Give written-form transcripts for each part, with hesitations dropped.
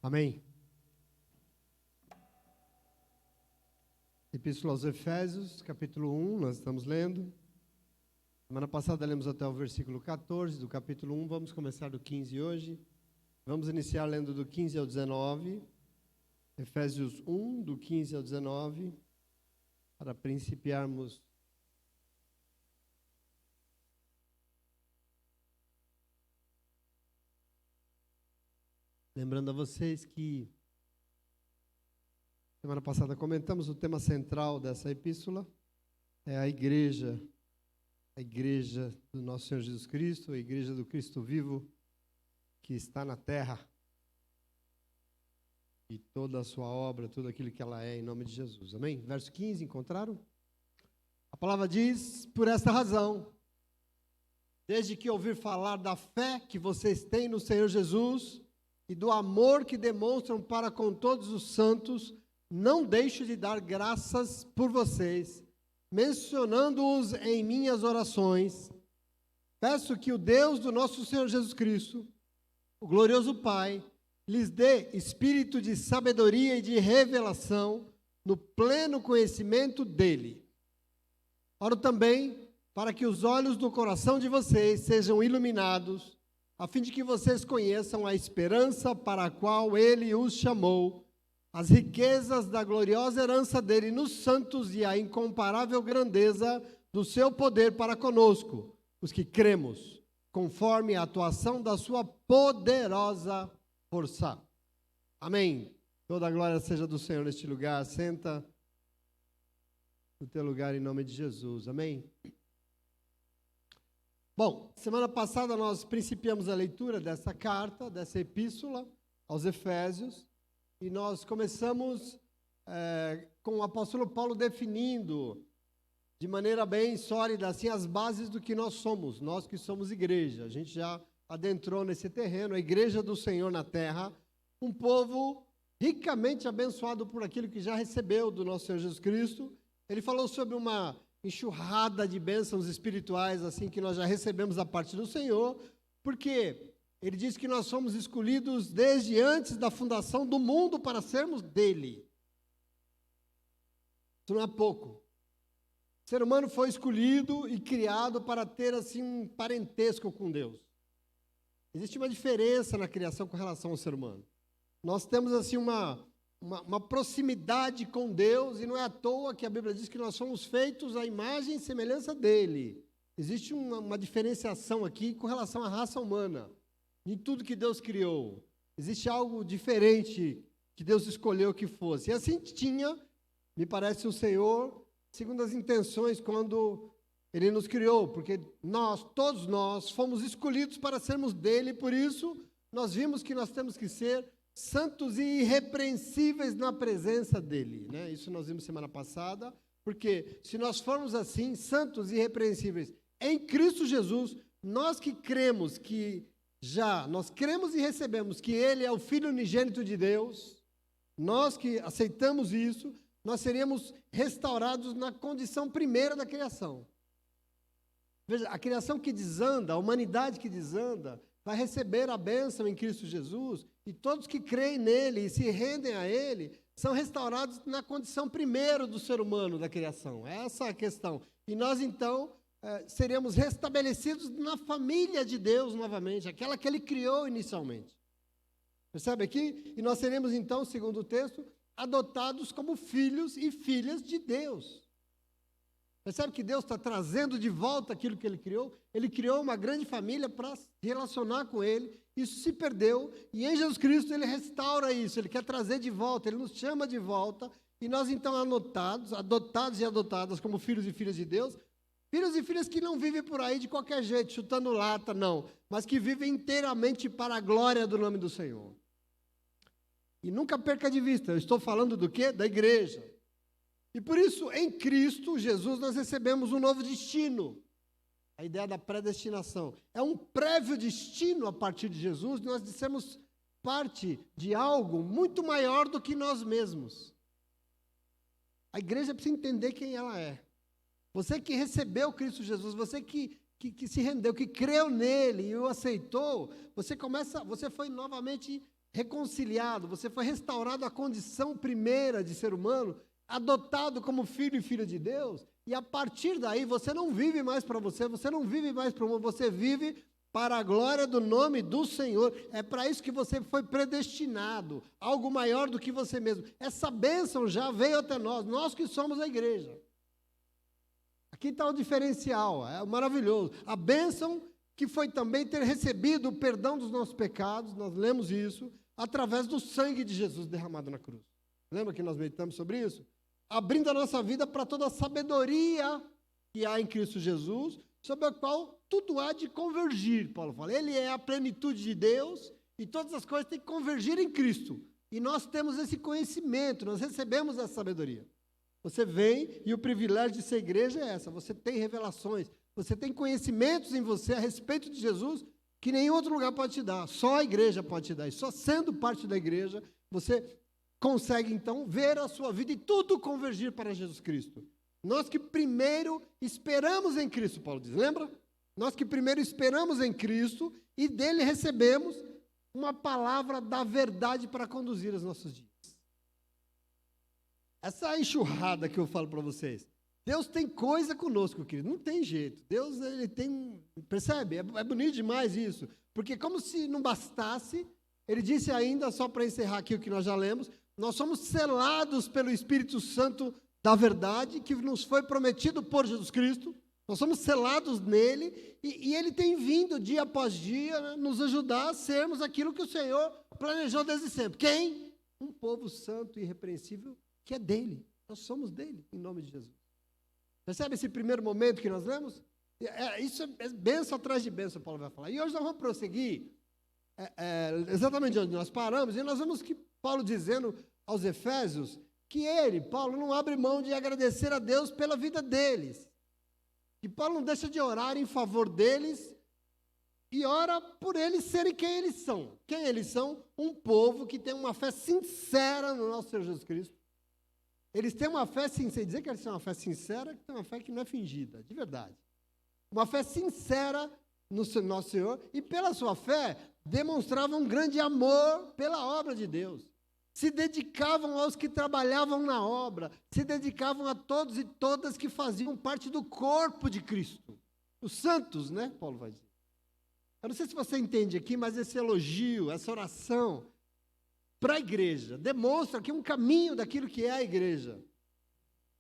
Amém. Epístola aos Efésios, capítulo 1, nós estamos lendo. Semana passada lemos até o versículo 14 do capítulo 1, vamos começar do 15 hoje. Vamos iniciar lendo do 15 ao 19. Efésios 1, do 15 ao 19, para principiarmos. Lembrando a vocês que semana passada comentamos o tema central dessa epístola, é a igreja do nosso Senhor Jesus Cristo, a igreja do Cristo vivo que está na terra, e toda a sua obra, tudo aquilo que ela é, em nome de Jesus. Amém? Verso 15, encontraram? A palavra diz: por esta razão, desde que ouvir falar da fé que vocês têm no Senhor Jesus e do amor que demonstram para com todos os santos, não deixo de dar graças por vocês, mencionando-os em minhas orações. Peço que o Deus do nosso Senhor Jesus Cristo, o glorioso Pai, lhes dê espírito de sabedoria e de revelação no pleno conhecimento dele. Oro também para que os olhos do coração de vocês sejam iluminados, a fim de que vocês conheçam a esperança para a qual ele os chamou, as riquezas da gloriosa herança dele nos santos e a incomparável grandeza do seu poder para conosco, os que cremos, conforme a atuação da sua poderosa força. Amém. Toda a glória seja do Senhor neste lugar. Senta no teu lugar em nome de Jesus. Amém. Bom, semana passada nós principiamos a leitura dessa carta, dessa epístola aos Efésios, e nós começamos com o apóstolo Paulo definindo de maneira bem sólida assim, as bases do que nós somos, nós que somos igreja. A gente já adentrou nesse terreno, a igreja do Senhor na terra, um povo ricamente abençoado por aquilo que já recebeu do nosso Senhor Jesus Cristo. Ele falou sobre uma enxurrada de bênçãos espirituais, assim, que nós já recebemos da parte do Senhor, porque ele diz que nós somos escolhidos desde antes da fundação do mundo para sermos dele. Isso não é pouco. O ser humano foi escolhido e criado para ter, assim, um parentesco com Deus. Existe uma diferença na criação com relação ao ser humano. Nós temos, assim, uma proximidade com Deus, e não é à toa que a Bíblia diz que nós somos feitos à imagem e semelhança dele. Existe uma diferenciação aqui com relação à raça humana, em tudo que Deus criou. Existe algo diferente que Deus escolheu que fosse. E assim tinha, me parece, o Senhor, segundo as intenções, quando Ele nos criou, porque todos nós, fomos escolhidos para sermos dele, por isso nós vimos que nós temos que ser santos e irrepreensíveis na presença dele, né? Isso nós vimos semana passada, porque se nós formos assim, santos e irrepreensíveis em Cristo Jesus, nós que cremos nós cremos e recebemos que ele é o Filho unigênito de Deus, nós que aceitamos isso, nós seríamos restaurados na condição primeira da criação. Veja, a criação que desanda, a humanidade que desanda, vai receber a bênção em Cristo Jesus, e todos que creem nele e se rendem a ele, são restaurados na condição primeiro do ser humano da criação. Essa é a questão. E nós, então, seremos restabelecidos na família de Deus novamente, aquela que ele criou inicialmente. Percebe aqui? E nós seremos, então, segundo o texto, adotados como filhos e filhas de Deus. Percebe que Deus está trazendo de volta aquilo que Ele criou? Ele criou uma grande família para se relacionar com Ele. Isso se perdeu e em Jesus Cristo Ele restaura isso. Ele quer trazer de volta, Ele nos chama de volta. E nós então adotados e adotadas como filhos e filhas de Deus. Filhos e filhas que não vivem por aí de qualquer jeito, chutando lata, não. Mas que vivem inteiramente para a glória do nome do Senhor. E nunca perca de vista, eu estou falando do quê? Da igreja. E por isso, em Cristo Jesus, nós recebemos um novo destino. A ideia da predestinação. É um prévio destino a partir de Jesus, nós dissemos parte de algo muito maior do que nós mesmos. A igreja precisa entender quem ela é. Você que recebeu Cristo Jesus, você que se rendeu, que creu nele e o aceitou, você foi novamente reconciliado, você foi restaurado à condição primeira de ser humano, adotado como filho e filha de Deus, e a partir daí você não vive mais para você, você não vive mais para o mundo, você vive para a glória do nome do Senhor. É para isso que você foi predestinado, algo maior do que você mesmo. Essa bênção já veio até nós, nós que somos a igreja. Aqui está o diferencial, é maravilhoso. A bênção que foi também ter recebido o perdão dos nossos pecados, nós lemos isso, através do sangue de Jesus derramado na cruz. Lembra que nós meditamos sobre isso? Abrindo a nossa vida para toda a sabedoria que há em Cristo Jesus, sobre a qual tudo há de convergir, Paulo fala. Ele é a plenitude de Deus e todas as coisas têm que convergir em Cristo. E nós temos esse conhecimento, nós recebemos essa sabedoria. Você vem e o privilégio de ser igreja é essa, você tem revelações, você tem conhecimentos em você a respeito de Jesus que nenhum outro lugar pode te dar, só a igreja pode te dar. E só sendo parte da igreja, você consegue então ver a sua vida e tudo convergir para Jesus Cristo. Nós que primeiro esperamos em Cristo, Paulo diz, lembra? Nós que primeiro esperamos em Cristo e dele recebemos uma palavra da verdade para conduzir os nossos dias. Essa enxurrada que eu falo para vocês, Deus tem coisa conosco, querido, não tem jeito. Deus, ele tem, percebe? É bonito demais isso, porque como se não bastasse, ele disse ainda, só para encerrar aqui o que nós já lemos, nós somos selados pelo Espírito Santo da verdade, que nos foi prometido por Jesus Cristo, nós somos selados nele, e ele tem vindo dia após dia, né, nos ajudar a sermos aquilo que o Senhor planejou desde sempre. Quem? Um povo santo e irrepreensível, que é dele, nós somos dele, em nome de Jesus. Percebe esse primeiro momento que nós lemos? Isso é bênção atrás de bênção, Paulo vai falar. E hoje nós vamos prosseguir, exatamente onde nós paramos, e nós vemos que Paulo dizendo aos Efésios, que ele, Paulo, não abre mão de agradecer a Deus pela vida deles. Que Paulo não deixa de orar em favor deles e ora por eles serem quem eles são. Quem eles são? Um povo que tem uma fé sincera no nosso Senhor Jesus Cristo. Eles têm uma fé sincera, dizer que eles têm uma fé sincera, que tem uma fé que não é fingida, de verdade. Uma fé sincera no nosso Senhor e pela sua fé demonstravam um grande amor pela obra de Deus. Se dedicavam aos que trabalhavam na obra, se dedicavam a todos e todas que faziam parte do corpo de Cristo. Os santos, né? Paulo vai dizer. Eu não sei se você entende aqui, mas esse elogio, essa oração para a igreja, demonstra aqui um caminho daquilo que é a igreja.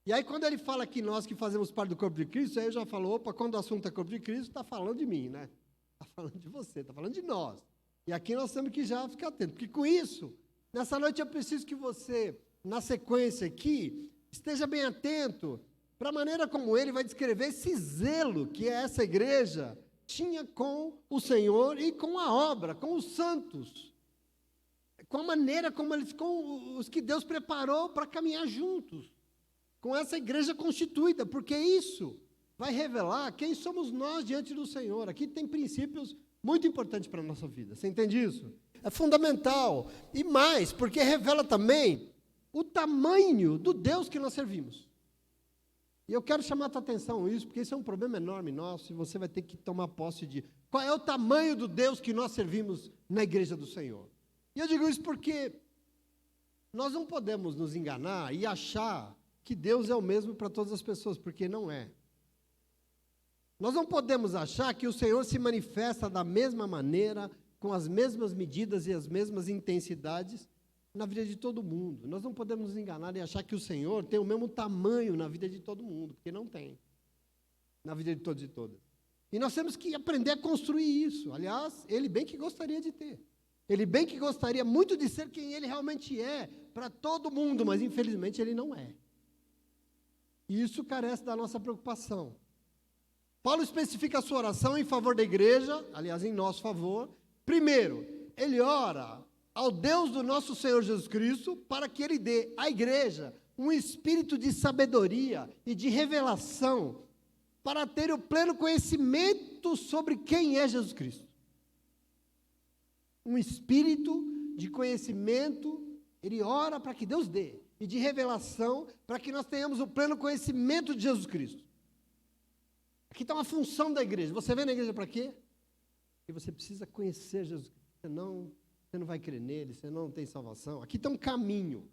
E aí quando ele fala que nós que fazemos parte do corpo de Cristo, aí eu já falo, opa, quando o assunto é corpo de Cristo, está falando de mim, né? Está falando de você, está falando de nós. E aqui nós temos que já ficar atentos, porque com isso, nessa noite eu preciso que você, na sequência aqui, esteja bem atento para a maneira como ele vai descrever esse zelo que essa igreja tinha com o Senhor e com a obra, com os santos. Com a maneira como eles, com os que Deus preparou para caminhar juntos. Com essa igreja constituída, porque isso vai revelar quem somos nós diante do Senhor. Aqui tem princípios muito importantes para a nossa vida. Você entende isso? É fundamental. E mais, porque revela também o tamanho do Deus que nós servimos. E eu quero chamar a tua atenção a isso, porque isso é um problema enorme nosso, e você vai ter que tomar posse de qual é o tamanho do Deus que nós servimos na igreja do Senhor. E eu digo isso porque nós não podemos nos enganar e achar que Deus é o mesmo para todas as pessoas, porque não é. Nós não podemos achar que o Senhor se manifesta da mesma maneira, com as mesmas medidas e as mesmas intensidades na vida de todo mundo. Nós não podemos nos enganar e achar que o Senhor tem o mesmo tamanho na vida de todo mundo, porque não tem. Na vida de todos e todas. E nós temos que aprender a construir isso. Aliás, ele bem que gostaria de ter. Ele bem que gostaria muito de ser quem ele realmente é para todo mundo, mas infelizmente ele não é. E isso carece da nossa preocupação. Paulo especifica a sua oração em favor da igreja, aliás, em nosso favor. Primeiro, ele ora ao Deus do nosso Senhor Jesus Cristo para que ele dê à igreja um espírito de sabedoria e de revelação para ter o pleno conhecimento sobre quem é Jesus Cristo. Um espírito de conhecimento, ele ora para que Deus dê, e de revelação para que nós tenhamos o pleno conhecimento de Jesus Cristo. Aqui está uma função da igreja. Você vem na igreja para quê? Porque você precisa conhecer Jesus Cristo. Senão, você não vai crer nele, você não tem salvação. Aqui tem um caminho.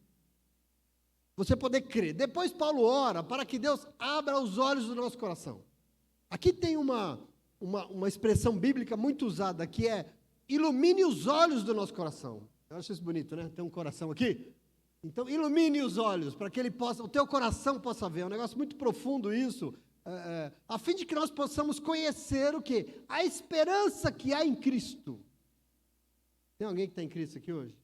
Você poder crer. Depois Paulo ora para que Deus abra os olhos do nosso coração. Aqui tem uma expressão bíblica muito usada, que é ilumine os olhos do nosso coração. Eu acho isso bonito, né? Tem um coração aqui. Então, ilumine os olhos, para que o teu coração possa ver. É um negócio muito profundo isso, a fim de que nós possamos conhecer o quê? A esperança que há em Cristo. Tem alguém que está em Cristo aqui hoje?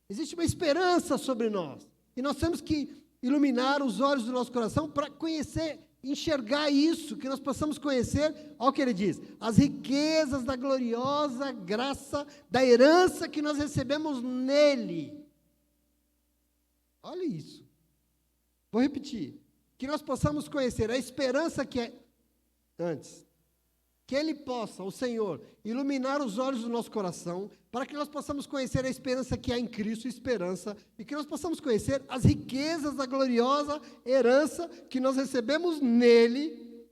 Existe uma esperança sobre nós. E nós temos que iluminar os olhos do nosso coração para conhecer, enxergar isso, que nós possamos conhecer, olha o que ele diz, as riquezas da gloriosa graça, da herança que nós recebemos nele. Olha isso. Vou repetir. Que nós possamos conhecer a esperança que é antes. Que Ele possa, o Senhor, iluminar os olhos do nosso coração, para que nós possamos conhecer a esperança que há em Cristo, esperança, e que nós possamos conhecer as riquezas da gloriosa herança que nós recebemos nele,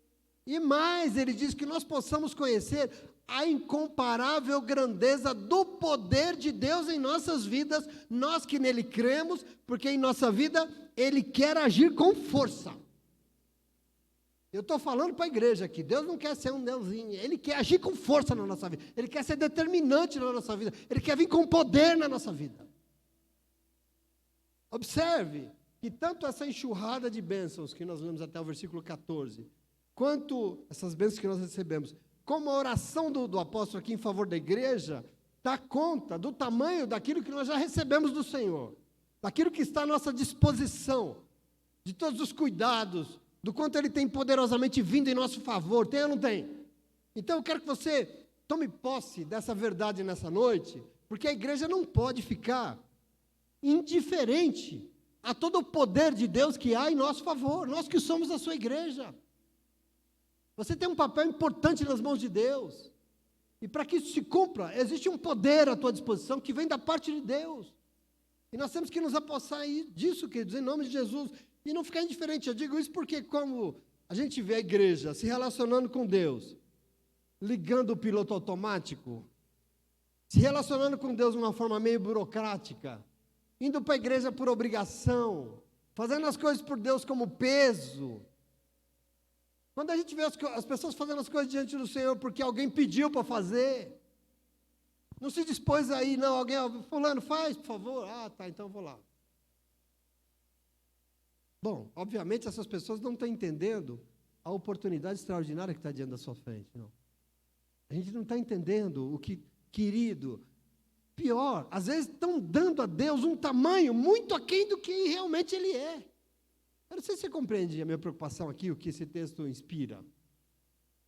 e mais, ele diz que nós possamos conhecer a incomparável grandeza do poder de Deus em nossas vidas, nós que nele cremos, porque em nossa vida Ele quer agir com força. Eu estou falando para a igreja aqui, Deus não quer ser um Deusinho, Ele quer agir com força na nossa vida, Ele quer ser determinante na nossa vida, Ele quer vir com poder na nossa vida. Observe que tanto essa enxurrada de bênçãos, que nós lemos até o versículo 14, quanto essas bênçãos que nós recebemos, como a oração do apóstolo aqui em favor da igreja, dá conta do tamanho daquilo que nós já recebemos do Senhor, daquilo que está à nossa disposição, de todos os cuidados, do quanto Ele tem poderosamente vindo em nosso favor, tem ou não tem? Então eu quero que você tome posse dessa verdade nessa noite, porque a igreja não pode ficar indiferente a todo o poder de Deus que há em nosso favor, nós que somos a sua igreja. Você tem um papel importante nas mãos de Deus, e para que isso se cumpra, existe um poder à tua disposição que vem da parte de Deus, e nós temos que nos apossar disso, queridos, em nome de Jesus. E não ficar indiferente. Eu digo isso porque como a gente vê a igreja se relacionando com Deus, ligando o piloto automático, se relacionando com Deus de uma forma meio burocrática, indo para a igreja por obrigação, fazendo as coisas por Deus como peso. Quando a gente vê as pessoas fazendo as coisas diante do Senhor porque alguém pediu para fazer, não se dispôs aí, não, alguém, fulano, faz, por favor. Ah, tá, então eu vou lá. Bom, obviamente essas pessoas não estão entendendo a oportunidade extraordinária que está diante da sua frente, não. A gente não está entendendo o que, querido, pior, às vezes estão dando a Deus um tamanho muito aquém do que realmente Ele é. Eu não sei se você compreende a minha preocupação aqui, o que esse texto inspira.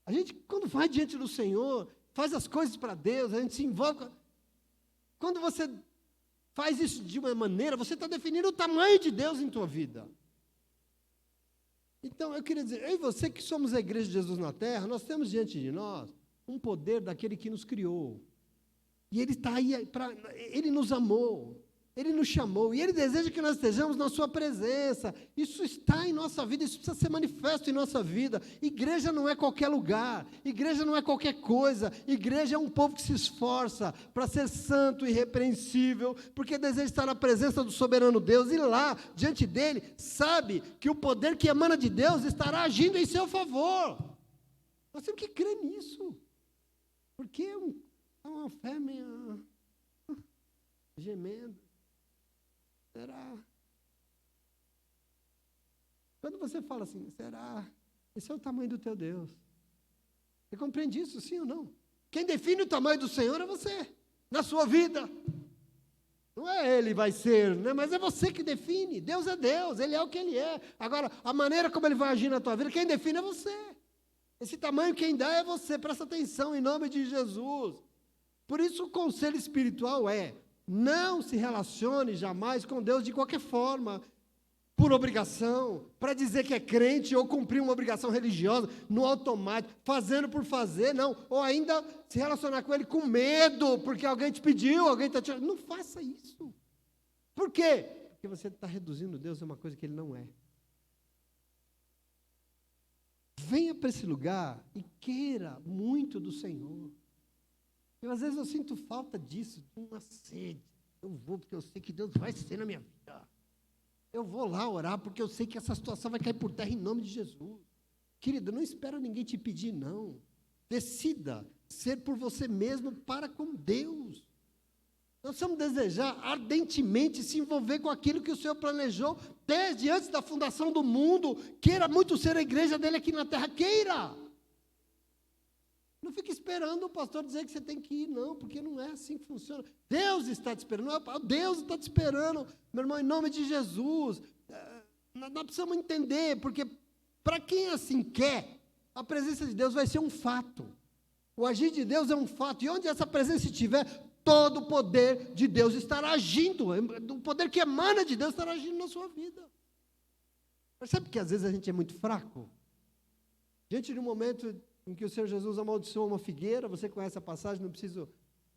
A gente, quando vai diante do Senhor, faz as coisas para Deus, a gente se envolve. Quando você faz isso de uma maneira, você está definindo o tamanho de Deus em tua vida. Então, eu queria dizer, eu e você que somos a igreja de Jesus na terra, nós temos diante de nós um poder daquele que nos criou. E Ele está aí, Ele nos amou, Ele nos chamou, e Ele deseja que nós estejamos na sua presença. Isso está em nossa vida, isso precisa ser manifesto em nossa vida. Igreja não é qualquer lugar, igreja não é qualquer coisa, igreja é um povo que se esforça para ser santo e irrepreensível, porque deseja estar na presença do soberano Deus, e lá, diante dele, sabe que o poder que emana de Deus estará agindo em seu favor. Nós temos que crer nisso, porque é uma fé meio gemendo. Será? Quando você fala assim, será? Esse é o tamanho do teu Deus. Você compreende isso, sim ou não? Quem define o tamanho do Senhor é você, na sua vida. Não é Ele vai ser, né? Mas é você que define. Deus é Deus, Ele é o que Ele é. Agora, a maneira como Ele vai agir na tua vida, quem define é você. Esse tamanho quem dá é você, presta atenção em nome de Jesus. Por isso o conselho espiritual é, não se relacione jamais com Deus de qualquer forma, por obrigação, para dizer que é crente ou cumprir uma obrigação religiosa, no automático, fazendo por fazer, não. Ou ainda se relacionar com Ele com medo, porque alguém te pediu, alguém está te... Não faça isso. Por quê? Porque você está reduzindo Deus a uma coisa que Ele não é. Venha para esse lugar e queira muito do Senhor. Às vezes eu sinto falta disso, de uma sede. Eu vou porque eu sei que Deus vai ser na minha vida. Eu vou lá orar porque eu sei que essa situação vai cair por terra em nome de Jesus. Querida, não espera ninguém te pedir, não. Decida ser por você mesmo para com Deus. Nós precisamos desejar ardentemente se envolver com aquilo que o Senhor planejou desde antes da fundação do mundo. Queira muito ser a igreja dele aqui na terra, queira. Não fique esperando o pastor dizer que você tem que ir, não, porque não é assim que funciona. Deus está te esperando, Deus está te esperando, meu irmão, em nome de Jesus. Nós precisamos entender, porque para quem assim quer, a presença de Deus vai ser um fato. O agir de Deus é um fato, e onde essa presença estiver, todo o poder de Deus estará agindo, o poder que emana de Deus estará agindo na sua vida. Percebe que às vezes a gente é muito fraco? Diante de um momento em que o Senhor Jesus amaldiçoou uma figueira, você conhece a passagem, não preciso...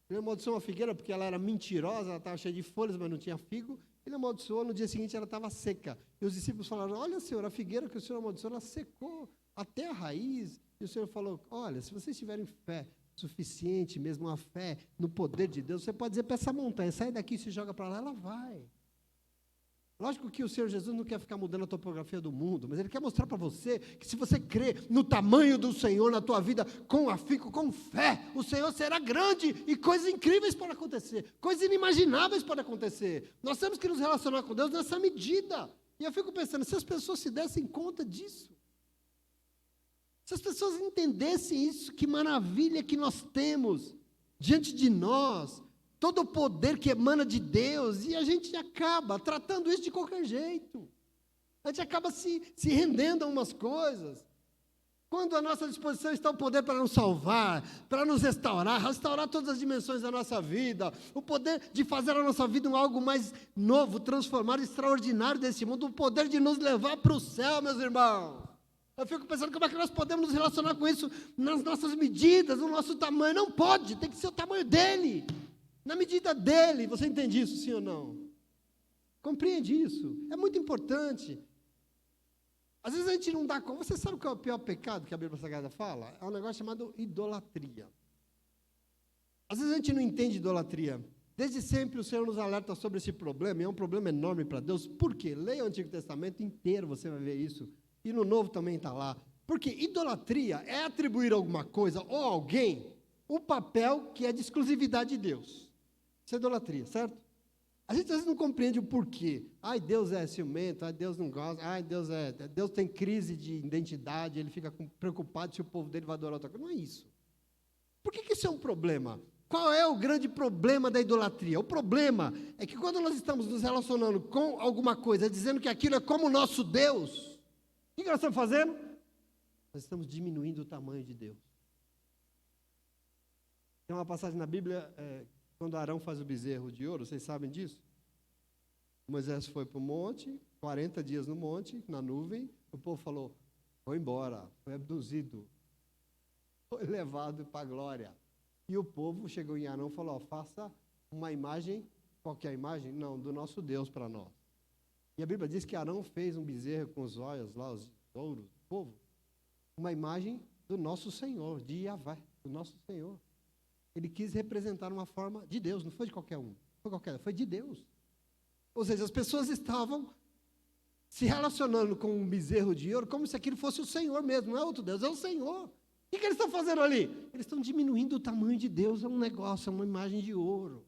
Ele amaldiçoou uma figueira porque ela era mentirosa, ela estava cheia de folhas, mas não tinha figo. Ele amaldiçoou, no dia seguinte ela estava seca. E os discípulos falaram, olha, Senhor, a figueira que o Senhor amaldiçoou, ela secou até a raiz. E o Senhor falou, olha, se vocês tiverem fé suficiente, mesmo uma fé no poder de Deus, você pode dizer para essa montanha, sai daqui e se joga para lá, ela vai. Lógico que o Senhor Jesus não quer ficar mudando a topografia do mundo, mas Ele quer mostrar para você que se você crer no tamanho do Senhor na tua vida, com afinco, com fé, o Senhor será grande e coisas incríveis podem acontecer, coisas inimagináveis podem acontecer. Nós temos que nos relacionar com Deus nessa medida. E eu fico pensando, se as pessoas se dessem conta disso, se as pessoas entendessem isso, que maravilha que nós temos diante de nós, todo o poder que emana de Deus, e a gente acaba tratando isso de qualquer jeito. A gente acaba se rendendo a umas coisas. Quando à nossa disposição está o poder para nos salvar, para nos restaurar todas as dimensões da nossa vida, o poder de fazer a nossa vida algo mais novo, transformado, extraordinário desse mundo, o poder de nos levar para o céu, meus irmãos. Eu fico pensando como é que nós podemos nos relacionar com isso nas nossas medidas, no nosso tamanho. Não pode, tem que ser o tamanho dele. Na medida dele, você entende isso, sim ou não? Compreende isso? É muito importante. Às vezes a gente não dá conta. Você sabe qual é o pior pecado que a Bíblia Sagrada fala? É um negócio chamado idolatria. Às vezes a gente não entende idolatria. Desde sempre o Senhor nos alerta sobre esse problema, e é um problema enorme para Deus. Por quê? Leia o Antigo Testamento inteiro, você vai ver isso. E no Novo também está lá. Porque idolatria é atribuir a alguma coisa ou a alguém um papel que é de exclusividade de Deus. Isso é idolatria, certo? A gente às vezes não compreende o porquê. Ai, Deus é ciumento, ai, Deus não gosta, ai, Deus tem crise de identidade, ele fica preocupado se o povo dele vai adorar outra coisa. Não é isso. Por que isso é um problema? Qual é o grande problema da idolatria? O problema é que quando nós estamos nos relacionando com alguma coisa, dizendo que aquilo é como o nosso Deus, o que nós estamos fazendo? Nós estamos diminuindo o tamanho de Deus. Tem uma passagem na Bíblia, quando Arão faz o bezerro de ouro, vocês sabem disso? Moisés foi para o monte, 40 dias no monte, na nuvem, o povo falou, foi embora, foi abduzido, foi levado para a glória. E o povo chegou em Arão e falou, faça uma imagem, qualquer imagem? Não, do nosso Deus para nós. E a Bíblia diz que Arão fez um bezerro com os olhos lá, os ouros do povo, uma imagem do nosso Senhor, de Yahvé, do nosso Senhor. Ele quis representar uma forma de Deus, não foi de qualquer um, foi de Deus. Ou seja, as pessoas estavam se relacionando com um bezerro de ouro como se aquilo fosse o Senhor mesmo, não é outro Deus, é o Senhor. O que eles estão fazendo ali? Eles estão diminuindo o tamanho de Deus, é um negócio, é uma imagem de ouro.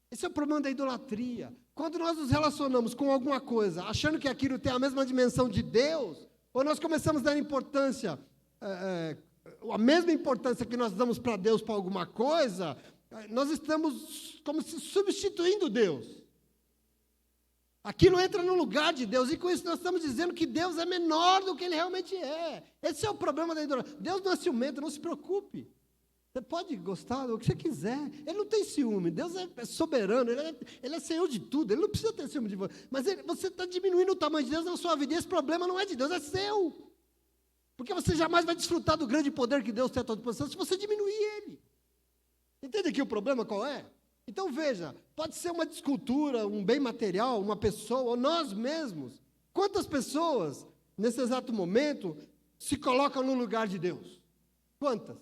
Esse é o problema da idolatria. Quando nós nos relacionamos com alguma coisa, achando que aquilo tem a mesma dimensão de Deus, ou nós começamos a dar importância, a mesma importância que nós damos para Deus para alguma coisa, nós estamos como se substituindo Deus. Aquilo entra no lugar de Deus, e com isso nós estamos dizendo que Deus é menor do que Ele realmente é. Esse é o problema da idolatria. Deus não é ciumento, não se preocupe. Você pode gostar do que você quiser. Ele não tem ciúme. Deus é soberano. Ele é Senhor de tudo. Ele não precisa ter ciúme de você. Mas você está diminuindo o tamanho de Deus na sua vida. E esse problema não é de Deus, é seu. Porque você jamais vai desfrutar do grande poder que Deus tem à sua disposição se você diminuir ele. Entende aqui o problema qual é? Então veja, pode ser uma escultura, um bem material, uma pessoa, ou nós mesmos. Quantas pessoas, nesse exato momento, se colocam no lugar de Deus? Quantas?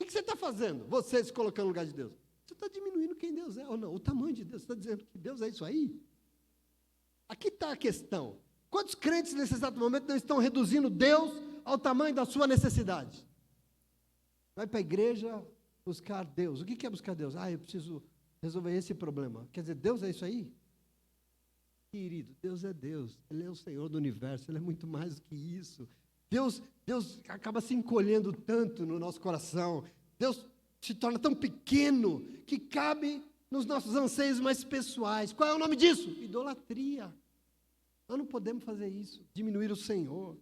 O que você está fazendo? Você se colocando no lugar de Deus. Você está diminuindo quem Deus é ou não? O tamanho de Deus. Você está dizendo que Deus é isso aí? Aqui está a questão. Quantos crentes nesse exato momento não estão reduzindo Deus ao tamanho da sua necessidade? Vai para a igreja buscar Deus. O que é buscar Deus? Eu preciso resolver esse problema. Quer dizer, Deus é isso aí? Querido, Deus é Deus. Ele é o Senhor do universo. Ele é muito mais do que isso. Deus acaba se encolhendo tanto no nosso coração. Deus se torna tão pequeno que cabe nos nossos anseios mais pessoais. Qual é o nome disso? Idolatria. Nós não podemos fazer isso, diminuir o Senhor.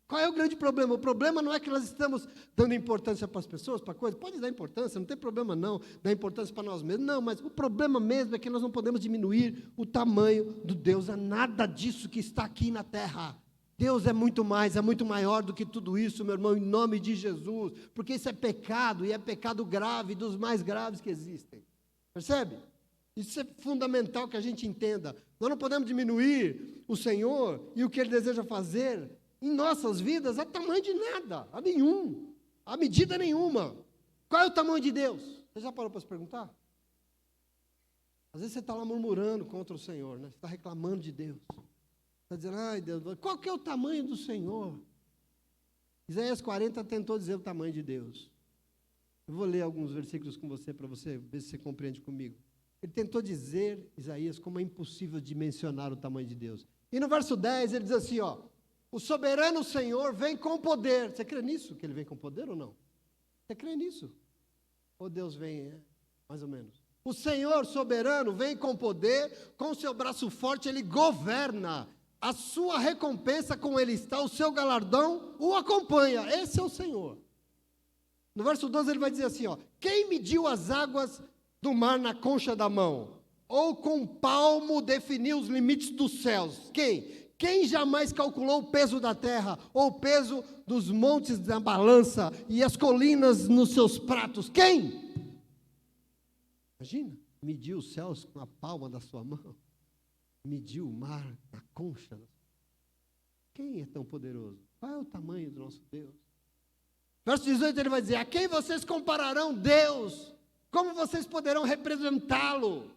Qual é o grande problema? O problema não é que nós estamos dando importância para as pessoas, para coisas. Pode dar importância, não tem problema não, dar importância para nós mesmos. Não, mas o problema mesmo é que nós não podemos diminuir o tamanho do Deus. É nada disso que está aqui na terra. Deus é muito mais, é muito maior do que tudo isso, meu irmão, em nome de Jesus. Porque isso é pecado, e é pecado grave, dos mais graves que existem. Percebe? Isso é fundamental que a gente entenda. Nós não podemos diminuir o Senhor e o que Ele deseja fazer em nossas vidas a tamanho de nada, a nenhum, a medida nenhuma. Qual é o tamanho de Deus? Você já parou para se perguntar? Às vezes você está lá murmurando contra o Senhor, né? Você está reclamando de Deus. Está dizendo, ai Deus, qual que é o tamanho do Senhor? Isaías 40 tentou dizer o tamanho de Deus. Eu vou ler alguns versículos com você, para você ver se você compreende comigo. Ele tentou dizer, Isaías, como é impossível dimensionar o tamanho de Deus. E no verso 10 ele diz assim, o soberano Senhor vem com poder. Você crê nisso, que Ele vem com poder ou não? Você crê nisso? Ou Deus vem, mais ou menos? O Senhor soberano vem com poder, com o seu braço forte Ele governa. A sua recompensa com Ele está, o seu galardão o acompanha. Esse é o Senhor. No verso 12 ele vai dizer assim, quem mediu as águas do mar na concha da mão? Ou com um palmo definiu os limites dos céus? Quem? Quem jamais calculou o peso da terra, ou o peso dos montes na balança, e as colinas nos seus pratos? Quem? Imagina, mediu os céus com a palma da sua mão, mediu o mar na concha. Quem é tão poderoso? Qual é o tamanho do nosso Deus? Verso 18 ele vai dizer, a quem vocês compararão Deus? Como vocês poderão representá-lo?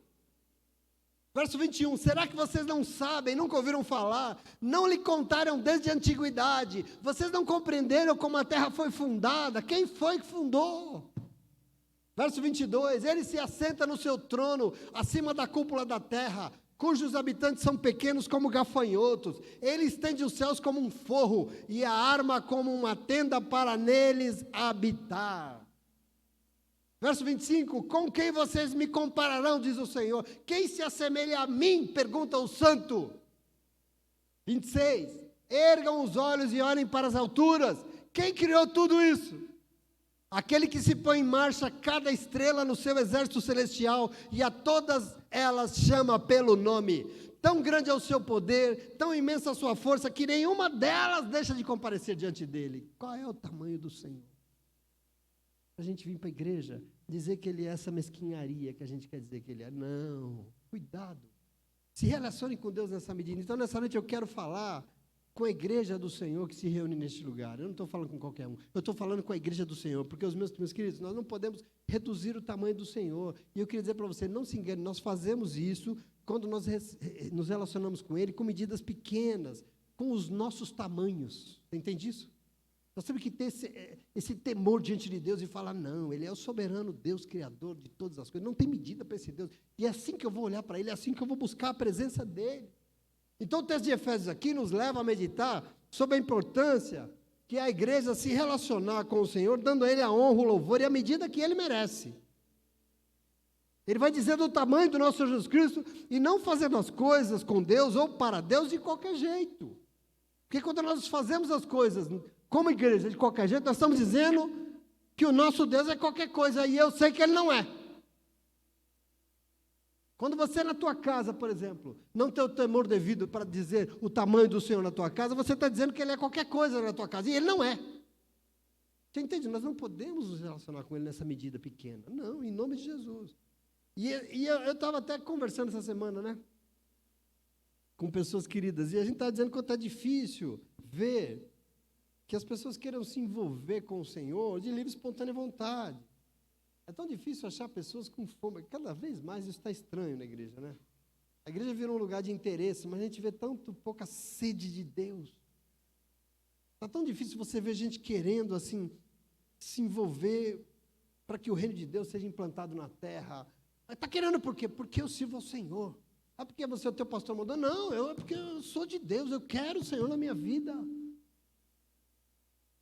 Verso 21, será que vocês não sabem, nunca ouviram falar, não lhe contaram desde a antiguidade, vocês não compreenderam como a terra foi fundada, quem foi que fundou? Verso 22, ele se assenta no seu trono, acima da cúpula da terra, cujos habitantes são pequenos como gafanhotos, ele estende os céus como um forro, e a arma como uma tenda para neles habitar. Verso 25, com quem vocês me compararão, diz o Senhor? Quem se assemelha a mim? Pergunta o santo. 26, ergam os olhos e olhem para as alturas. Quem criou tudo isso? Aquele que se põe em marcha cada estrela no seu exército celestial e a todas elas chama pelo nome. Tão grande é o seu poder, tão imensa a sua força, que nenhuma delas deixa de comparecer diante dele. Qual é o tamanho do Senhor? A gente vir para a igreja, dizer que Ele é essa mesquinharia que a gente quer dizer que Ele é. Não, cuidado. Se relacione com Deus nessa medida. Então, nessa noite eu quero falar com a igreja do Senhor que se reúne neste lugar. Eu não estou falando com qualquer um. Eu estou falando com a igreja do Senhor, porque os meus queridos, nós não podemos reduzir o tamanho do Senhor. E eu queria dizer para você, não se engane, nós fazemos isso quando nós nos relacionamos com Ele com medidas pequenas, com os nossos tamanhos. Você entende isso? Nós temos que ter esse temor diante de Deus e falar, não, Ele é o soberano Deus, Criador de todas as coisas, não tem medida para esse Deus, e é assim que eu vou olhar para Ele, é assim que eu vou buscar a presença dEle. Então o texto de Efésios aqui nos leva a meditar sobre a importância que a igreja se relacionar com o Senhor, dando a Ele a honra, o louvor e a medida que Ele merece. Ele vai dizer do tamanho do nosso Senhor Jesus Cristo, e não fazendo as coisas com Deus ou para Deus de qualquer jeito. Porque quando nós fazemos as coisas como igreja, de qualquer jeito, nós estamos dizendo que o nosso Deus é qualquer coisa, e eu sei que Ele não é. Quando você na tua casa, por exemplo, não tem o temor devido para dizer o tamanho do Senhor na tua casa, você está dizendo que Ele é qualquer coisa na tua casa, e Ele não é. Você entende? Nós não podemos nos relacionar com Ele nessa medida pequena. Não, em nome de Jesus. E eu estava até conversando essa semana, né? Com pessoas queridas, e a gente está dizendo que está difícil ver que as pessoas queiram se envolver com o Senhor de livre e espontânea vontade. É tão difícil achar pessoas com fome. Cada vez mais isso está estranho na igreja, né? A igreja virou um lugar de interesse, mas a gente vê tanto pouca sede de Deus. Está tão difícil você ver gente querendo, assim, se envolver para que o reino de Deus seja implantado na terra. Está querendo por quê? Porque eu sirvo ao Senhor. Ah, porque você é o teu pastor mandou? Não, é porque eu sou de Deus, eu quero o Senhor na minha vida.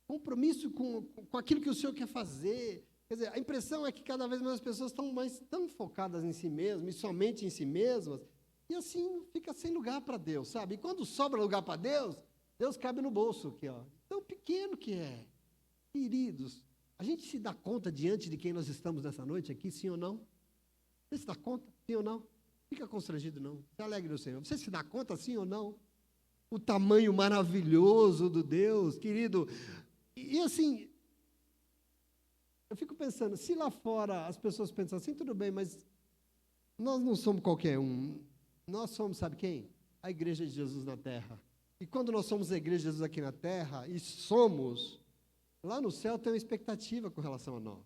Compromisso com aquilo que o Senhor quer fazer. Quer dizer, a impressão é que cada vez mais as pessoas estão tão focadas em si mesmas, e somente em si mesmas, e assim fica sem lugar para Deus, sabe? E quando sobra lugar para Deus, Deus cabe no bolso aqui, ó. Tão pequeno que é. Queridos, a gente se dá conta diante de quem nós estamos nessa noite aqui, sim ou não? Você se dá conta, sim ou não? Fica constrangido, não. Se alegre no Senhor. Você se dá conta, sim ou não? O tamanho maravilhoso do Deus, querido. E assim, eu fico pensando, se lá fora as pessoas pensam assim, tudo bem, mas nós não somos qualquer um. Nós somos, sabe quem? A igreja de Jesus na terra. E quando nós somos a igreja de Jesus aqui na terra, e somos, lá no céu tem uma expectativa com relação a nós.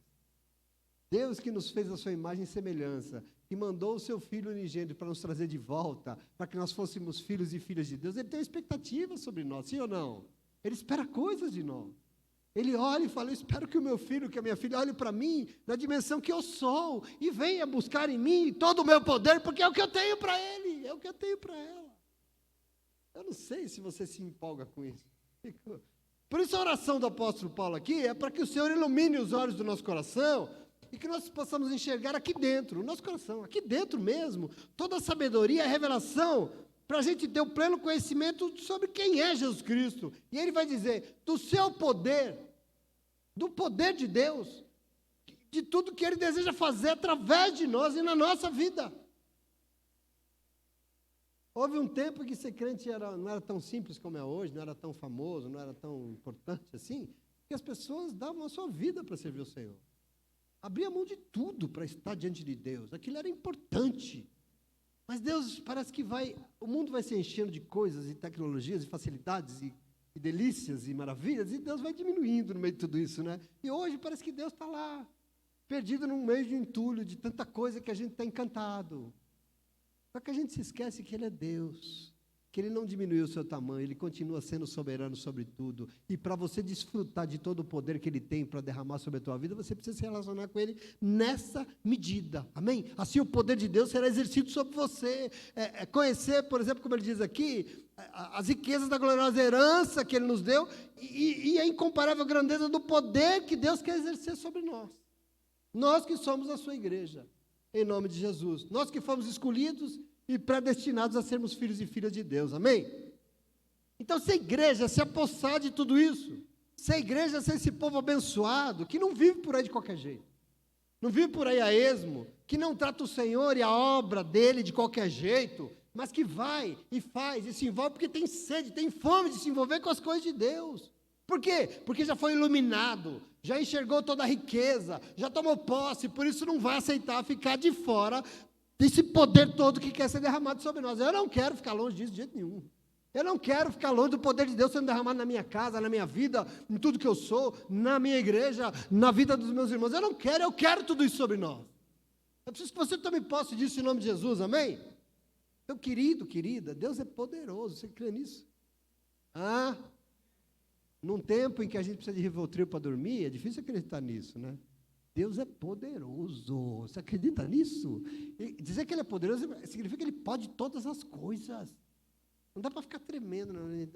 Deus que nos fez a sua imagem e semelhança, que mandou o seu Filho unigênito para nos trazer de volta, para que nós fôssemos filhos e filhas de Deus, Ele tem uma expectativa sobre nós, sim ou não? Ele espera coisas de nós. Ele olha e fala, eu espero que o meu filho, que a minha filha, olhe para mim na dimensão que eu sou e venha buscar em mim todo o meu poder, porque é o que eu tenho para ele, é o que eu tenho para ela. Eu não sei se você se empolga com isso. Por isso a oração do apóstolo Paulo aqui é para que o Senhor ilumine os olhos do nosso coração e que nós possamos enxergar aqui dentro, no nosso coração, aqui dentro mesmo, toda a sabedoria, a revelação, para a gente ter o pleno conhecimento sobre quem é Jesus Cristo. E ele vai dizer, do seu poder, do poder de Deus, de tudo que Ele deseja fazer através de nós e na nossa vida. Houve um tempo que ser crente não era tão simples como é hoje, não era tão famoso, não era tão importante assim, que as pessoas davam a sua vida para servir o Senhor. Abria mão de tudo para estar diante de Deus. Aquilo era importante. Mas Deus parece que o mundo vai se enchendo de coisas e tecnologias e facilidades e delícias e maravilhas, e Deus vai diminuindo no meio de tudo isso, né? E hoje parece que Deus está lá, perdido no meio de um entulho de tanta coisa que a gente está encantado. Só que a gente se esquece que Ele é Deus, que Ele não diminuiu o seu tamanho, Ele continua sendo soberano sobre tudo. E para você desfrutar de todo o poder que Ele tem para derramar sobre a tua vida, você precisa se relacionar com Ele nessa medida. Amém? Assim o poder de Deus será exercido sobre você. Conhecer, por exemplo, como Ele diz aqui, as riquezas da gloriosa herança que Ele nos deu e a incomparável grandeza do poder que Deus quer exercer sobre nós. Nós que somos a sua igreja, em nome de Jesus. Nós que fomos escolhidos e predestinados a sermos filhos e filhas de Deus, amém? Então, se a igreja se apossar de tudo isso, se a igreja ser esse povo abençoado, que não vive por aí de qualquer jeito, não vive por aí a esmo, que não trata o Senhor e a obra dele de qualquer jeito, mas que vai e faz e se envolve porque tem sede, tem fome de se envolver com as coisas de Deus. Por quê? Porque já foi iluminado, já enxergou toda a riqueza, já tomou posse, por isso não vai aceitar ficar de fora desse poder todo que quer ser derramado sobre nós. Eu não quero ficar longe disso de jeito nenhum. Eu não quero ficar longe do poder de Deus sendo derramado na minha casa, na minha vida, em tudo que eu sou, na minha igreja, na vida dos meus irmãos. Eu quero tudo isso sobre nnós. Eu preciso que você tome posse disso em nome de Jesus, amém? Então, querido, querida, Deus é poderoso, você crê nisso? Num tempo em que a gente precisa de Rivotril para dormir, é difícil acreditar nisso, né? Deus é poderoso. Você acredita nisso? E dizer que Ele é poderoso significa que Ele pode todas as coisas. Não dá para ficar tremendo, não. Ele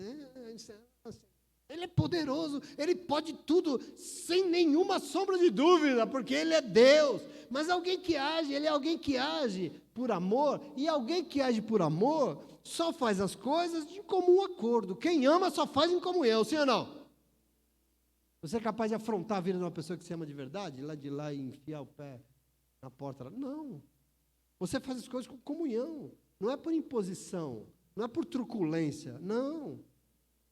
é poderoso, Ele pode tudo, sem nenhuma sombra de dúvida, porque Ele é Deus. Mas alguém que age, Ele é alguém que age por amor, e alguém que age por amor só faz as coisas de comum acordo. Quem ama só faz em comunhão, sim ou não? Você é capaz de afrontar a vida de uma pessoa que se ama de verdade? Ir lá de lá e enfiar o pé na porta? Não. Você faz as coisas com comunhão. Não é por imposição. Não é por truculência. Não.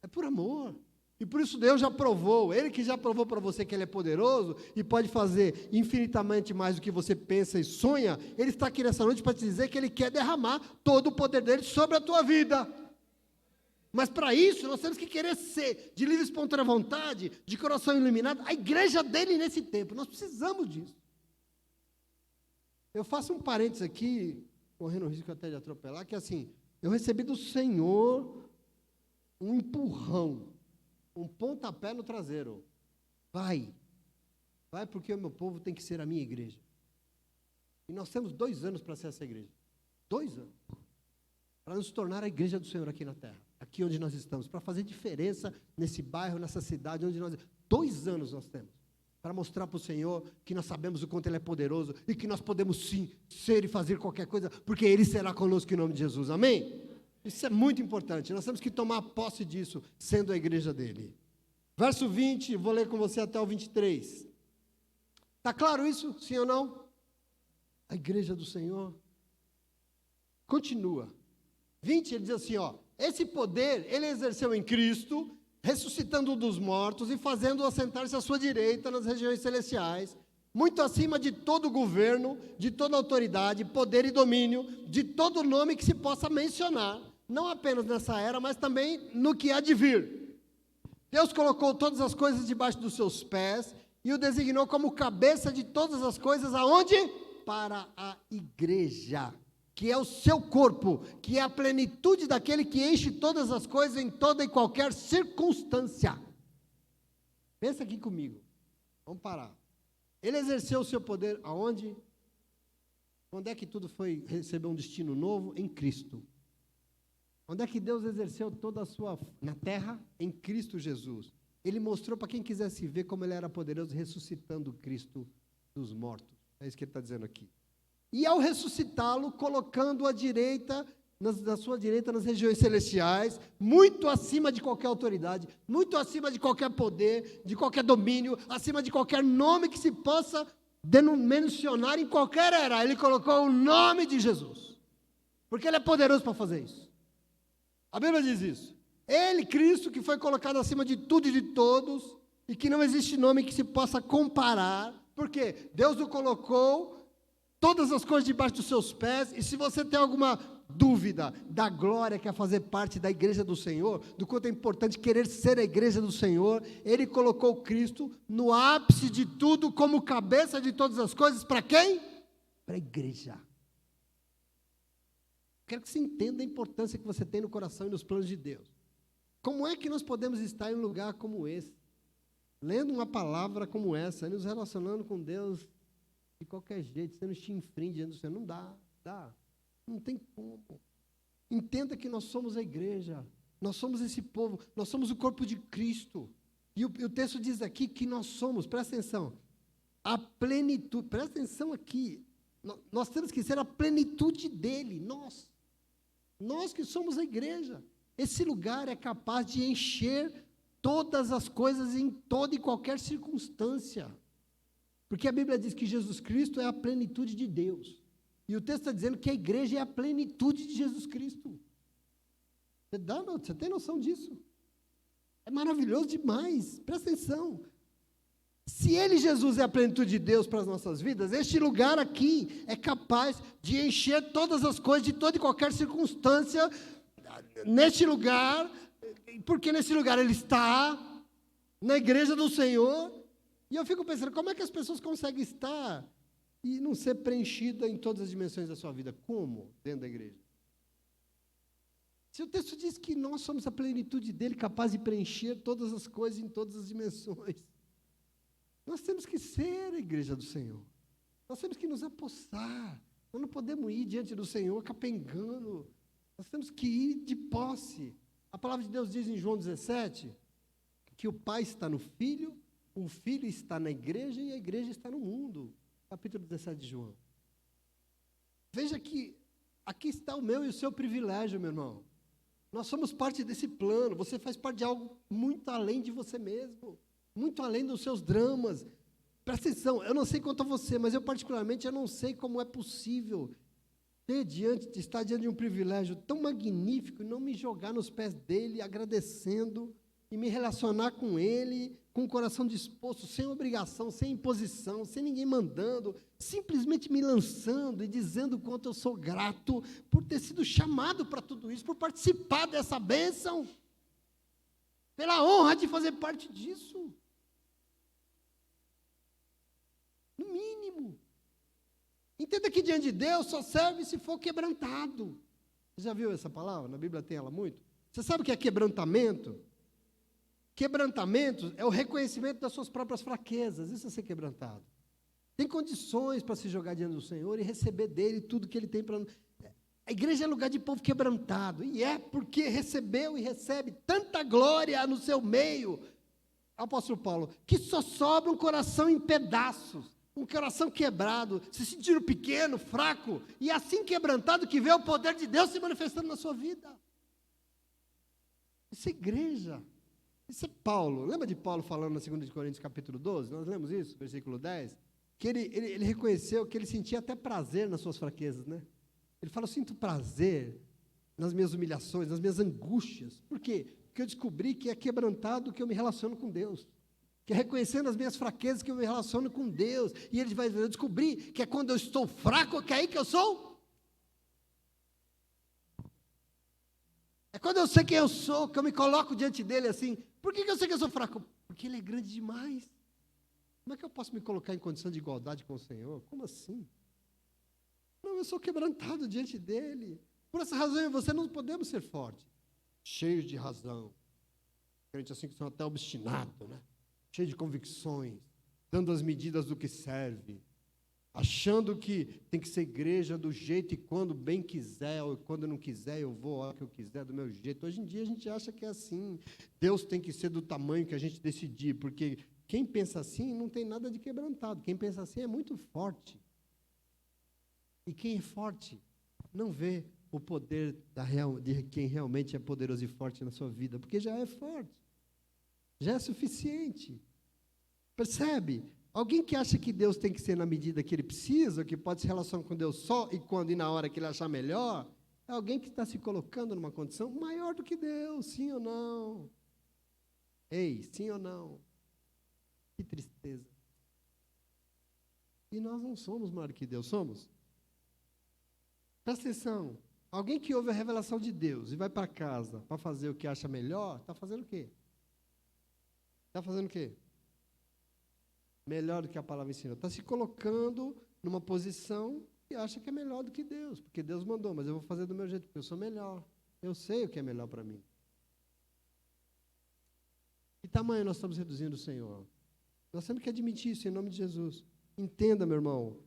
É por amor. E por isso Deus já provou. Ele que já provou para você que Ele é poderoso e pode fazer infinitamente mais do que você pensa e sonha. Ele está aqui nessa noite para te dizer que Ele quer derramar todo o poder dEle sobre a tua vida. Mas para isso, nós temos que querer ser, de livre e espontânea vontade, de coração iluminado, a igreja dele nesse tempo. Nós precisamos disso. Eu faço um parênteses aqui, correndo o risco até de atropelar, que assim, eu recebi do Senhor um empurrão, um pontapé no traseiro. Vai porque o meu povo tem que ser a minha igreja. E nós temos 2 anos para ser essa igreja. 2 anos. Para nos tornar a igreja do Senhor aqui na terra. Aqui onde nós estamos. Para fazer diferença nesse bairro, nessa cidade onde nós... 2 anos nós temos. Para mostrar para o Senhor que nós sabemos o quanto Ele é poderoso. E que nós podemos sim ser e fazer qualquer coisa. Porque Ele será conosco em nome de Jesus. Amém? Isso é muito importante. Nós temos que tomar posse disso, sendo a igreja dEle. Verso 20, vou ler com você até o 23. Está claro isso? Sim ou não? A igreja do Senhor continua. 20, ele diz assim, esse poder ele exerceu em Cristo, ressuscitando dos mortos e fazendo-o assentar-se à sua direita nas regiões celestiais, muito acima de todo governo, de toda autoridade, poder e domínio, de todo nome que se possa mencionar, não apenas nessa era, mas também no que há de vir. Deus colocou todas as coisas debaixo dos seus pés e o designou como cabeça de todas as coisas, aonde? Para a igreja, que é o seu corpo, que é a plenitude daquele que enche todas as coisas em toda e qualquer circunstância. Pensa aqui comigo, vamos parar. Ele exerceu o seu poder aonde? Onde é que tudo recebeu um destino novo? Em Cristo. Onde é que Deus exerceu toda a sua... Na terra? Em Cristo Jesus. Ele mostrou para quem quisesse ver como Ele era poderoso, ressuscitando Cristo dos mortos. É isso que Ele está dizendo aqui. E ao ressuscitá-lo, colocando-o à direita, na sua direita, nas regiões celestiais, muito acima de qualquer autoridade, muito acima de qualquer poder, de qualquer domínio, acima de qualquer nome que se possa mencionar em qualquer era. Ele colocou o nome de Jesus. Porque Ele é poderoso para fazer isso. A Bíblia diz isso. Ele, Cristo, que foi colocado acima de tudo e de todos, e que não existe nome que se possa comparar, porque Deus o colocou, todas as coisas debaixo dos seus pés, e se você tem alguma dúvida da glória que é fazer parte da igreja do Senhor, do quanto é importante querer ser a igreja do Senhor, Ele colocou Cristo no ápice de tudo, como cabeça de todas as coisas, para quem? Para a igreja. Quero que você entenda a importância que você tem no coração e nos planos de Deus. Como é que nós podemos estar em um lugar como esse, lendo uma palavra como essa, nos relacionando com Deus de qualquer jeito, sendo chinfrim diante do Senhor? Não dá, não tem como. Entenda que nós somos a igreja, nós somos esse povo, nós somos o corpo de Cristo. E o texto diz aqui que nós somos, presta atenção, a plenitude, presta atenção aqui, nós temos que ser a plenitude dele, nós que somos a igreja. Esse lugar é capaz de encher todas as coisas em toda e qualquer circunstância. Porque a Bíblia diz que Jesus Cristo é a plenitude de Deus. E o texto está dizendo que a igreja é a plenitude de Jesus Cristo. Você tem noção disso? É maravilhoso demais. Presta atenção. Se Ele, Jesus, é a plenitude de Deus para as nossas vidas, este lugar aqui é capaz de encher todas as coisas de toda e qualquer circunstância neste lugar, porque nesse lugar Ele está, na igreja do Senhor. E eu fico pensando, como é que as pessoas conseguem estar e não ser preenchida em todas as dimensões da sua vida? Como? Dentro da igreja. Se o texto diz que nós somos a plenitude dele, capaz de preencher todas as coisas em todas as dimensões, nós temos que ser a igreja do Senhor. Nós temos que nos apossar. Nós não podemos ir diante do Senhor capengando. Nós temos que ir de posse. A palavra de Deus diz em João 17, que o Pai está no Filho, o Filho está na igreja e a igreja está no mundo. Capítulo 17 de João. Veja que aqui está o meu e o seu privilégio, meu irmão. Nós somos parte desse plano. Você faz parte de algo muito além de você mesmo. Muito além dos seus dramas. Presta atenção, eu não sei quanto a você, mas eu particularmente eu não sei como é possível estar diante de um privilégio tão magnífico e não me jogar nos pés dele, agradecendo, e me relacionar com ele, com o coração disposto, sem obrigação, sem imposição, sem ninguém mandando, simplesmente me lançando e dizendo o quanto eu sou grato por ter sido chamado para tudo isso, por participar dessa bênção. pela honra de fazer parte disso. No mínimo. Entenda que diante de Deus só serve se for quebrantado. Você já viu essa palavra? Na Bíblia tem ela muito. Você sabe o que é quebrantamento? Quebrantamento é o reconhecimento das suas próprias fraquezas. Isso é ser quebrantado. Tem condições para se jogar diante do Senhor e receber dele tudo que ele tem para... A igreja é lugar de povo quebrantado. E é porque recebeu e recebe tanta glória no seu meio, apóstolo Paulo, que só sobra um coração em pedaços, um coração quebrado, se sentindo pequeno, fraco, e assim quebrantado que vê o poder de Deus se manifestando na sua vida. Isso é igreja. Isso é Paulo. Lembra de Paulo falando na 2 Coríntios capítulo 12? Nós lemos isso, versículo 10? Que ele reconheceu que ele sentia até prazer nas suas fraquezas, né? Ele fala, eu sinto prazer nas minhas humilhações, nas minhas angústias. Por quê? Porque eu descobri que é quebrantado que eu me relaciono com Deus. Que é reconhecendo as minhas fraquezas que eu me relaciono com Deus. E ele vai descobrir que é quando eu estou fraco, que é aí que eu sou. É quando eu sei quem eu sou, que eu me coloco diante dele assim. Por que eu sei que eu sou fraco? Porque ele é grande demais. Como é que eu posso me colocar em condição de igualdade com o Senhor? Como assim? Não, eu sou quebrantado diante dele. Por essa razão, eu e você não podemos ser fortes, cheios de razão. Crente assim que são até obstinados, né? Cheios de convicções, dando as medidas do que serve, achando que tem que ser igreja do jeito e quando bem quiser, ou quando não quiser, eu vou a hora que eu quiser, do meu jeito. Hoje em dia a gente acha que é assim. Deus tem que ser do tamanho que a gente decidir, porque quem pensa assim não tem nada de quebrantado. Quem pensa assim é muito forte. E quem é forte não vê o poder de quem realmente é poderoso e forte na sua vida, porque já é forte, já é suficiente. Percebe? Alguém que acha que Deus tem que ser na medida que ele precisa, que pode se relacionar com Deus só e quando e na hora que ele achar melhor, é alguém que está se colocando numa condição maior do que Deus, sim ou não? Ei, sim ou não? Que tristeza. E nós não somos maior que Deus, somos? Presta atenção, alguém que ouve a revelação de Deus e vai para casa para fazer o que acha melhor, está fazendo o quê? Está fazendo o quê? Melhor do que a palavra ensina. Está se colocando numa posição que acha que é melhor do que Deus, porque Deus mandou, mas eu vou fazer do meu jeito, porque eu sou melhor. Eu sei o que é melhor para mim. Que tamanho nós estamos reduzindo o Senhor? Nós temos que admitir isso em nome de Jesus. Entenda, meu irmão,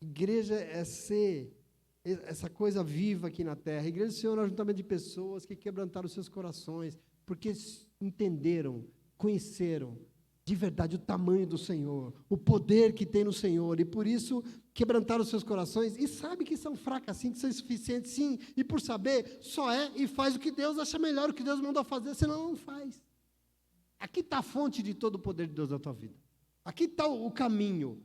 igreja é ser essa coisa viva aqui na terra. A igreja do Senhor é um ajuntamento de pessoas que quebrantaram seus corações, porque entenderam, conheceram de verdade o tamanho do Senhor, o poder que tem no Senhor, e por isso quebrantaram seus corações, e sabe que são fracas sim, que são insuficientes sim, e por saber, só é e faz o que Deus acha melhor, o que Deus mandou fazer, senão não faz. Aqui está a fonte de todo o poder de Deus na tua vida. Aqui está o caminho,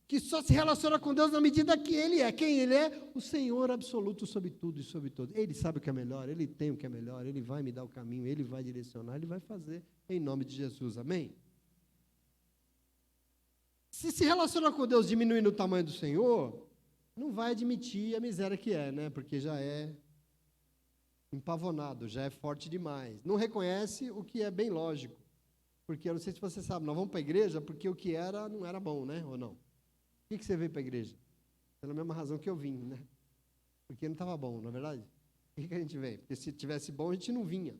que só se relaciona com Deus na medida que Ele é. Quem Ele é? O Senhor absoluto sobre tudo e sobre todos. Ele sabe o que é melhor, Ele tem o que é melhor, Ele vai me dar o caminho, Ele vai direcionar, Ele vai fazer, em nome de Jesus. Amém? Se relacionar com Deus diminuindo o tamanho do Senhor, não vai admitir a miséria que é, né? Porque já é empavonado, já é forte demais. Não reconhece o que é bem lógico. Porque eu não sei se você sabe, nós vamos para a igreja porque o que era não era bom, né? Ou não? Por que você veio para a igreja? Pela mesma razão que eu vim, né? Porque não estava bom, não é verdade? Por que a gente veio? Porque se tivesse bom, a gente não vinha.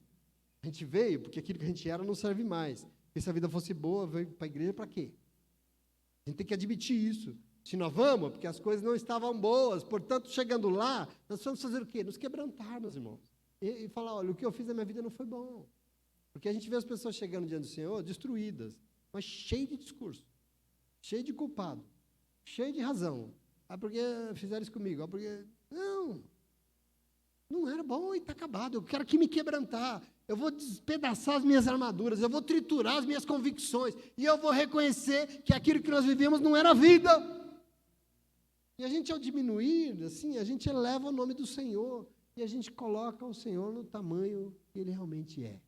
A gente veio porque aquilo que a gente era não serve mais. Porque se a vida fosse boa, veio para a igreja para quê? A gente tem que admitir isso. Se nós vamos, porque as coisas não estavam boas, portanto, chegando lá, nós vamos fazer o quê? Nos quebrantar, meus irmãos. E falar, olha, o que eu fiz na minha vida não foi bom. Porque a gente vê as pessoas chegando diante do Senhor, destruídas, mas cheias de discurso, cheias de culpado, cheias de razão. Ah, porque fizeram isso comigo? Ah, porque... Não era bom e está acabado. Eu quero que me quebrantar. Eu vou despedaçar as minhas armaduras, eu vou triturar as minhas convicções, e eu vou reconhecer que aquilo que nós vivemos não era vida. E a gente, ao diminuir, assim, a gente eleva o nome do Senhor, e a gente coloca o Senhor no tamanho que Ele realmente é.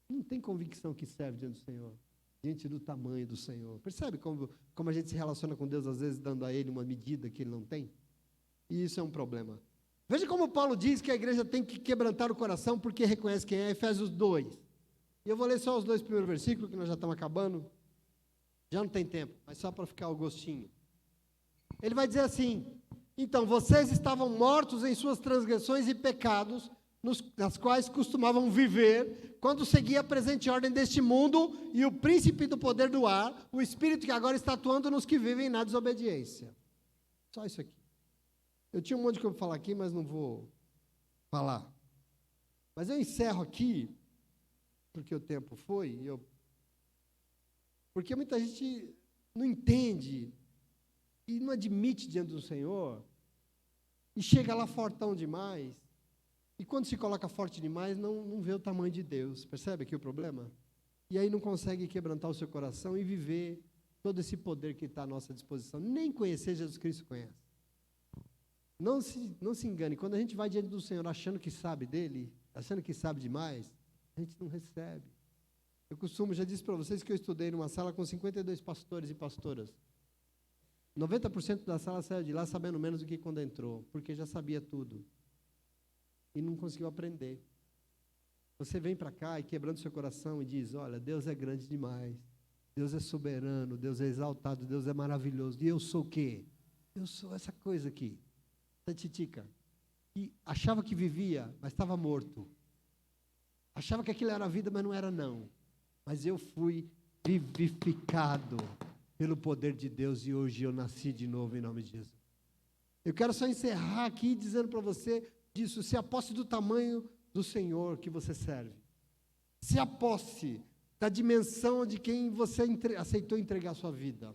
Não tem convicção que serve diante do Senhor, diante do tamanho do Senhor. Percebe como a gente se relaciona com Deus, às vezes, dando a Ele uma medida que Ele não tem? E isso é um problema. Veja como Paulo diz que a igreja tem que quebrantar o coração porque reconhece quem é, Efésios 2. E eu vou ler só os 2 primeiros versículos, que nós já estamos acabando. Já não tem tempo, mas só para ficar o gostinho. Ele vai dizer assim: então, vocês estavam mortos em suas transgressões e pecados, nas quais costumavam viver, quando seguia a presente ordem deste mundo e o príncipe do poder do ar, o espírito que agora está atuando nos que vivem na desobediência. Só isso aqui. Eu tinha um monte de coisa para falar aqui, mas não vou falar. Mas eu encerro aqui, porque o tempo foi, porque muita gente não entende e não admite diante do Senhor, e chega lá fortão demais, e quando se coloca forte demais, não vê o tamanho de Deus. Percebe aqui o problema? E aí não consegue quebrantar o seu coração e viver todo esse poder que está à nossa disposição. Nem conhecer Jesus Cristo conhece. Não se engane, quando a gente vai diante do Senhor achando que sabe dele, achando que sabe demais, a gente não recebe. Eu já disse para vocês que eu estudei numa sala com 52 pastores e pastoras. 90% da sala saiu de lá sabendo menos do que quando entrou, porque já sabia tudo. E não conseguiu aprender. Você vem para cá e quebrando seu coração e diz: olha, Deus é grande demais, Deus é soberano, Deus é exaltado, Deus é maravilhoso. E eu sou o quê? Eu sou essa coisa aqui. Titica, que achava que vivia, mas estava morto. Achava que aquilo era vida, mas não era não. Mas eu fui vivificado pelo poder de Deus e hoje eu nasci de novo em nome de Jesus. Eu quero só encerrar aqui dizendo para você disso: se aposse do tamanho do Senhor que você serve. Se aposse da dimensão de quem você aceitou entregar a sua vida.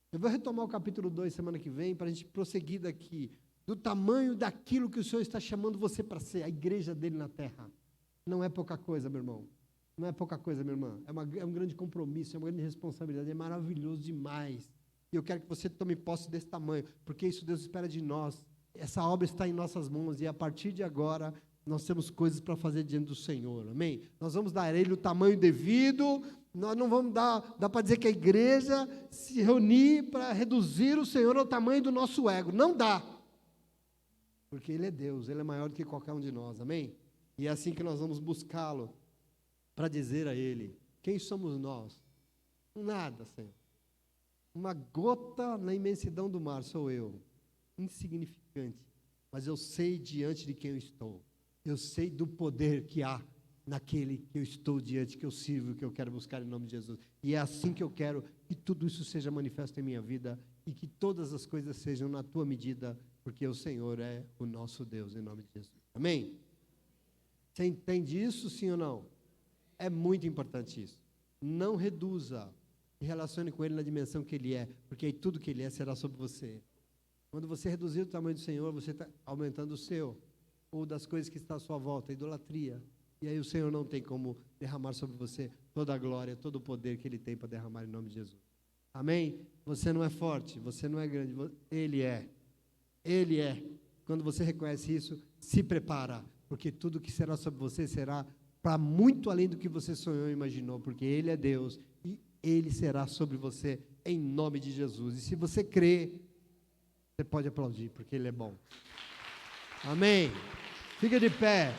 Eu vou retomar o capítulo 2 semana que vem para a gente prosseguir daqui. Do tamanho daquilo que o Senhor está chamando você para ser, a igreja dele na terra. Não é pouca coisa, meu irmão. Não é pouca coisa, minha irmã. É um grande compromisso, é uma grande responsabilidade, é maravilhoso demais. E eu quero que você tome posse desse tamanho, porque isso Deus espera de nós. Essa obra está em nossas mãos e a partir de agora nós temos coisas para fazer diante do Senhor, amém? Nós vamos dar a Ele o tamanho devido, nós não vamos dá para dizer que a igreja se reunir para reduzir o Senhor ao tamanho do nosso ego, não dá. Porque Ele é Deus, Ele é maior do que qualquer um de nós, amém? E é assim que nós vamos buscá-lo, para dizer a Ele: quem somos nós? Nada, Senhor. Uma gota na imensidão do mar sou eu, insignificante, mas eu sei diante de quem eu estou. Eu sei do poder que há naquele que eu estou diante, que eu sirvo, que eu quero buscar em nome de Jesus. E é assim que eu quero que tudo isso seja manifesto em minha vida e que todas as coisas sejam na tua medida, porque o Senhor é o nosso Deus, em nome de Jesus. Amém? Você entende isso, sim ou não? É muito importante isso. Não reduza, se relacione com Ele na dimensão que Ele é, porque aí tudo que Ele é será sobre você. Quando você reduzir o tamanho do Senhor, você está aumentando o seu, ou das coisas que estão à sua volta, a idolatria. E aí o Senhor não tem como derramar sobre você toda a glória, todo o poder que Ele tem para derramar em nome de Jesus. Amém? Você não é forte, você não é grande, Ele é. Ele é. Quando você reconhece isso, se prepara, porque tudo que será sobre você será para muito além do que você sonhou e imaginou, porque Ele é Deus e Ele será sobre você em nome de Jesus. E se você crê, você pode aplaudir, porque Ele é bom. Amém? Fica de pé.